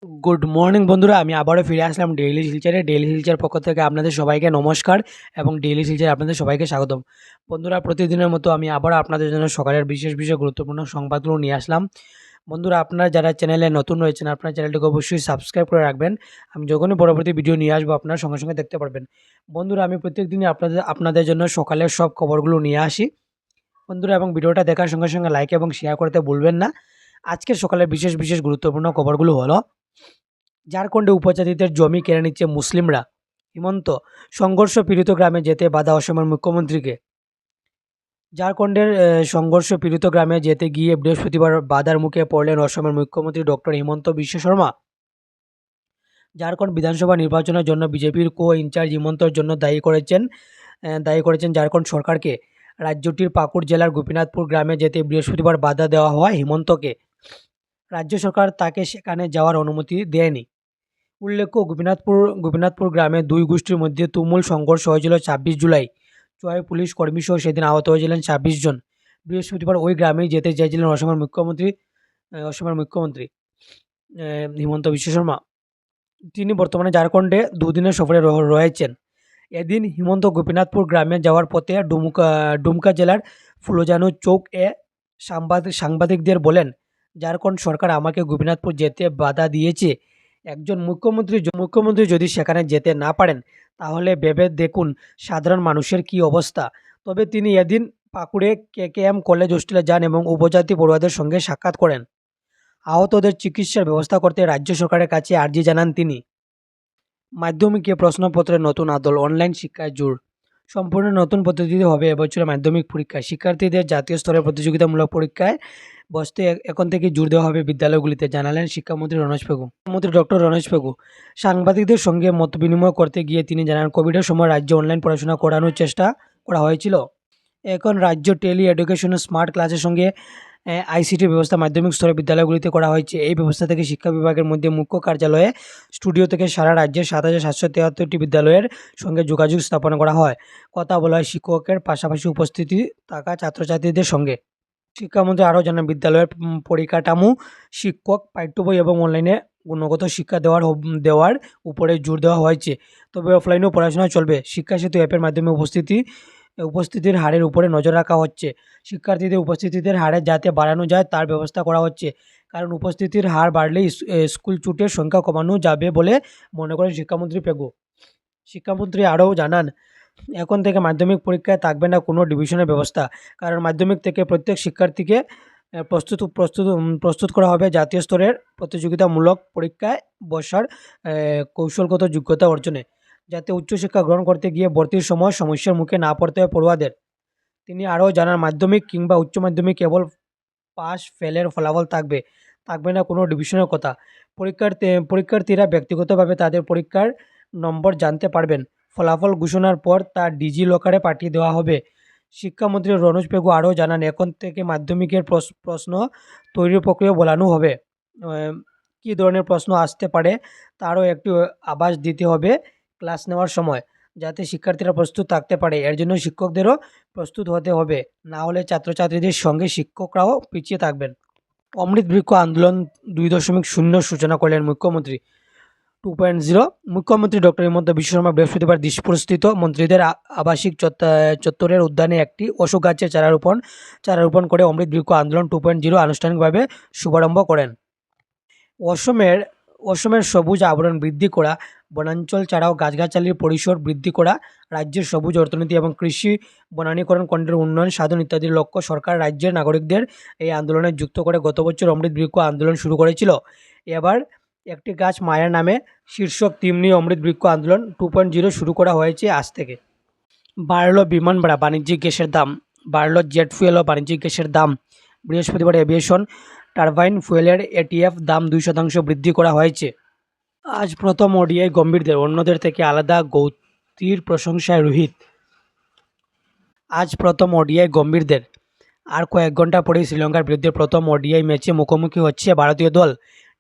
Good morning বন্ধুরা, আমি আবারও ফিরে আসলাম ডেইলি শিলচরে। ডেইলি শিলচর পক্ষ থেকে আপনাদের সবাইকে নমস্কার এবং ডেইলি শিলচরে আপনাদের সবাইকে স্বাগতম। বন্ধুরা, প্রতিদিনের মতো আমি আবারও আপনাদের জন্য সকালের বিশেষ গুরুত্বপূর্ণ সংবাদগুলো নিয়ে আসলাম। বন্ধুরা, আপনারা যারা চ্যানেলে নতুন রয়েছেন, আপনার চ্যানেলটিকে অবশ্যই সাবস্ক্রাইব করে রাখবেন। আমি যখনই পরবর্তী ভিডিও নিয়ে আসবো আপনারা সঙ্গে সঙ্গে দেখতে পারবেন। বন্ধুরা, আমি প্রত্যেকদিনই আপনাদের জন্য সকালের সব খবরগুলো নিয়ে আসি। বন্ধুরা, এবং ভিডিওটা দেখার সঙ্গে সঙ্গে লাইক এবং শেয়ার করতে ভুলবেন না। আজকের সকালের বিশেষ গুরুত্বপূর্ণ খবরগুলো হলো: ঝাড়খণ্ডে উপজাতিদের জমি কেড়ে নিচ্ছে মুসলিমরা। হিমন্ত, সংঘর্ষ পীড়িত গ্রামে যেতে বাধা অসমের মুখ্যমন্ত্রীকে। ঝাড়খণ্ডের সংঘর্ষ পীড়িত গ্রামে যেতে গিয়ে বৃহস্পতিবার বাধার মুখে পড়লেন অসমের মুখ্যমন্ত্রী ডক্টর হিমন্ত বিশ্ব শর্মা। ঝাড়খণ্ড বিধানসভা নির্বাচনের জন্য বিজেপির ইনচার্জ হিমন্তর জন্য দায়ী করেছেন ঝাড়খণ্ড সরকারকে। রাজ্যটির পাকুড় জেলার গোপীনাথপুর গ্রামে যেতে বৃহস্পতিবার বাধা দেওয়া হয় হিমন্তকে। রাজ্য সরকার তাকে সেখানে যাওয়ার অনুমতি দেয়নি। উল্লেখ্য, গোপীনাথপুর গ্রামে দুই গোষ্ঠীর মধ্যে তুমুল সংঘর্ষ হয়েছিল ২৬ জুলাই। ৬ পুলিশ কর্মীসহ সেদিন আহত হয়েছিলেন ২৬ জন। বৃহস্পতিবার ওই গ্রামেই যেতে চাইছিলেন অসমের মুখ্যমন্ত্রী হিমন্ত বিশ্ব শর্মা। তিনি বর্তমানে ঝাড়খণ্ডে দুদিনের সফরে রয়েছেন। এদিন হিমন্ত গোপীনাথপুর গ্রামে যাওয়ার পথে ডুমকা জেলার ফুলজানু চৌক সাংবাদিকদের বলেন, ঝাড়খণ্ড সরকার আমাকে গোপীনাথপুর যেতে বাধা দিয়েছে। একজন মুখ্যমন্ত্রী যদি সেখানে যেতে না পারেন, তাহলে ভেবে দেখুন সাধারণ মানুষের কী অবস্থা। তবে তিনি এদিন পাকুড়ে কেকেএম কলেজ হোস্টেলে যান এবং উপজাতি পড়ুয়াদের সঙ্গে সাক্ষাৎ করেন। আহতদের চিকিৎসার ব্যবস্থা করতে রাজ্য সরকারের কাছে আর্জি জানান তিনি। মাধ্যমিকে প্রশ্নপত্রের নতুন আদল, অনলাইন শিক্ষায় জোর। সম্পূর্ণ নতুন পদ্ধতিতে হবে এবছরের মাধ্যমিক পরীক্ষা। শিক্ষার্থীদের জাতীয় স্তরের প্রতিযোগিতামূলক পরীক্ষায় বসতে এখন থেকে জোর দেওয়া হবে বিদ্যালয়গুলিতে, জানালেন শিক্ষামন্ত্রী ডক্টর রমেশ পেগু। সাংবাদিকদের সঙ্গে মত বিনিময় করতে গিয়ে তিনি জানান, কোভিডের সময় রাজ্যে অনলাইন পড়াশোনা করানোর চেষ্টা করা হয়েছিল। এখন রাজ্য টেলি এডুকেশন স্মার্ট ক্লাসের সঙ্গে আইসিটি ব্যবস্থা মাধ্যমিক স্তরে বিদ্যালয়গুলিতে করা হয়েছে। এই ব্যবস্থা থেকে শিক্ষা বিভাগের মধ্যে মুখ্য কার্যালয়ে স্টুডিও থেকে সারা রাজ্যের ৭,৭৭৩টি বিদ্যালয়ের সঙ্গে যোগাযোগ স্থাপন করা হয়। কথা বলা হয় শিক্ষকের পাশাপাশি উপস্থিতি থাকা ছাত্রছাত্রীদের সঙ্গে। শিক্ষামন্ত্রী আরও জানান, বিদ্যালয়ের পরিকাঠামো, শিক্ষক, পাঠ্য বই এবং অনলাইনে গুণগত শিক্ষা দেওয়ার উপরে জোর দেওয়া হয়েছে। তবে অফলাইনেও পড়াশোনা চলবে। শিক্ষা সেতু অ্যাপের মাধ্যমে উপস্থিতির হারের উপরে নজর রাখা হচ্ছে। শিক্ষার্থীদের উপস্থিতির হারে যাতে বাড়ানো যায় তার ব্যবস্থা করা হচ্ছে, কারণ উপস্থিতির হার বাড়লে স্কুল ছুটের সংখ্যা কমানো যাবে বলে মনে করেন শিক্ষামন্ত্রী পেগু। শিক্ষামন্ত্রী আরও জানান, এখন থেকে মাধ্যমিক পরীক্ষায় থাকবে না কোনো ডিভিশনের ব্যবস্থা, কারণ মাধ্যমিক থেকে প্রত্যেক শিক্ষার্থীকে প্রস্তুত করা হবে জাতীয় স্তরের প্রতিযোগিতামূলক পরীক্ষায় বসার কৌশলগত যোগ্যতা অর্জনে, যাতে উচ্চশিক্ষা গ্রহণ করতে গিয়ে ভর্তির সময় সমস্যার মুখে না পড়তে হয় পড়ুয়াদের। তিনি আরও জানান, মাধ্যমিক কিংবা উচ্চ মাধ্যমিক কেবল পাস ফেলের ফলাফল থাকবে না কোনো ডিভিশনের কথা। পরীক্ষার্থীরা ব্যক্তিগতভাবে তাদের পরীক্ষার নম্বর জানতে পারবেন। ফলাফল ঘোষণার পর তা ডিজি লকারে পাঠিয়ে দেওয়া হবে। শিক্ষামন্ত্রী রমেশ পেগু আরও জানান, এখন থেকে মাধ্যমিকের প্রশ্ন তৈরির প্রক্রিয়া বলানো হবে। কী ধরনের প্রশ্ন আসতে পারে তারও একটি আভাস দিতে হবে ক্লাস নেওয়ার সময়, যাতে শিক্ষার্থীরা প্রস্তুত থাকতে পারে। এর জন্য শিক্ষকদেরও প্রস্তুত হতে হবে, না হলে ছাত্রছাত্রীদের সঙ্গে শিক্ষকরাও পিছিয়ে থাকবেন। অমৃত বৃক্ষ আন্দোলন 2.0 সূচনা করলেন মুখ্যমন্ত্রী 2.0। মুখ্যমন্ত্রী ডক্টর হিমন্ত বিশ্ব শর্মা বৃহস্পতিবার দিসপুরস্থিত মন্ত্রীদের আবাসিক চত্বরের উদ্যানে একটি অশোক গাছের চারা রোপণ করে অমৃত বৃক্ষ আন্দোলন 2.0 আনুষ্ঠানিকভাবে শুভারম্ভ করেন। অসমের সবুজ আবরণ বৃদ্ধি করা, বনাঞ্চল ছাড়াও গাছগাছালির পরিসর বৃদ্ধি করা, রাজ্যের সবুজ অর্থনীতি এবং কৃষি বনানীকরণ খণ্ডের উন্নয়ন সাধন ইত্যাদির লক্ষ্য সরকার রাজ্যের নাগরিকদের এই আন্দোলনে যুক্ত করে গত বছর অমৃত বৃক্ষ আন্দোলন শুরু করেছিল। এবার একটি গাছ মায়ের নামে শীর্ষক থিম নিয়ে অমৃত বৃক্ষ আন্দোলন 2.0 শুরু করা হয়েছে আজ থেকে। বাড়ল বিমান ভাড়া, বাণিজ্যিক গ্যাসের দাম। বাড়ল জেট ফুয়েল ও বাণিজ্যিক গ্যাসের দাম। বৃহস্পতিবার এভিয়েশন টারবাইন ফুয়েলের এটিএফ দাম 2% বৃদ্ধি করা হয়েছে। আজ প্রথম ওডিআই গম্ভীরদের, অন্যদের থেকে আলাদা গৌতীর প্রশংসায় রোহিত। আজ প্রথম ওডিআই গম্ভীরদের। আর কয়েক ঘন্টা পরেই শ্রীলঙ্কার বিরুদ্ধে প্রথম ওডিআই ম্যাচে মুখোমুখি হচ্ছে ভারতীয় দল।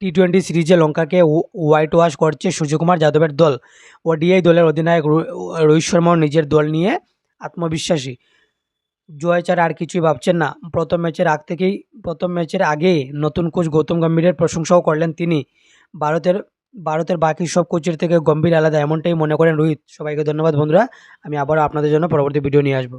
টি-20 সিরিজে লঙ্কাকে হোয়াইট ওয়াশ করছে সূর্যকুমার যাদবের দল। ওডিআই দলের অধিনায়ক রোহিত শর্মাও নিজের দল নিয়ে আত্মবিশ্বাসী। জয় ছাড়া আর কিছুই ভাবছেন না। প্রথম ম্যাচের আগেই নতুন কোচ গৌতম গম্ভীরের প্রশংসাও করলেন তিনি। ভারতের ভারতের বাকি সব কোচের থেকে গম্ভীর আলাদা এমনটাই মনে করেন রোহিত। সবাইকে ধন্যবাদ বন্ধুরা। আমি আবারও আপনাদের জন্য পরবর্তী ভিডিও নিয়ে আসবো।